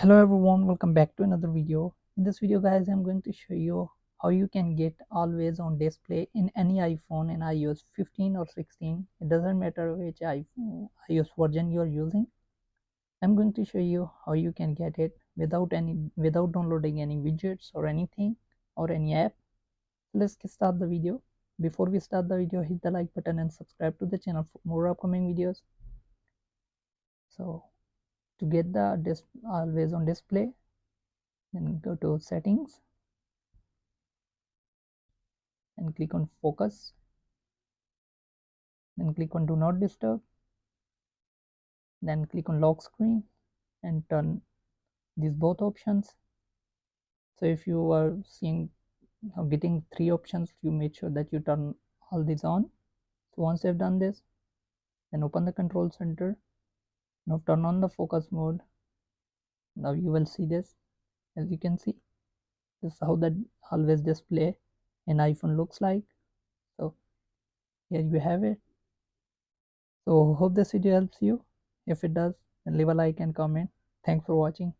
Hello everyone, welcome back to another video. In this video guys, I'm going to show you how you can get always on display in any iPhone in iOS 15 or 16. It doesn't matter which iOS version you are using. I'm going to show you how you can get it without downloading any widgets or anything or any app. Let's start the video. Before we start the video, hit the like button and subscribe to the channel for more upcoming videos. So to get the always on display, then go to settings and click on focus, then click on do not disturb, then click on lock screen and turn these both options. So if you are seeing or getting three options, you make sure that you turn all these on. So once you've done this, then open the control center. Now turn on the focus mode. Now you will see this. As you can see, this is how that always display in iPhone looks like. So here you have it. So hope this video helps you. If it does, then leave a like and comment. Thanks for watching.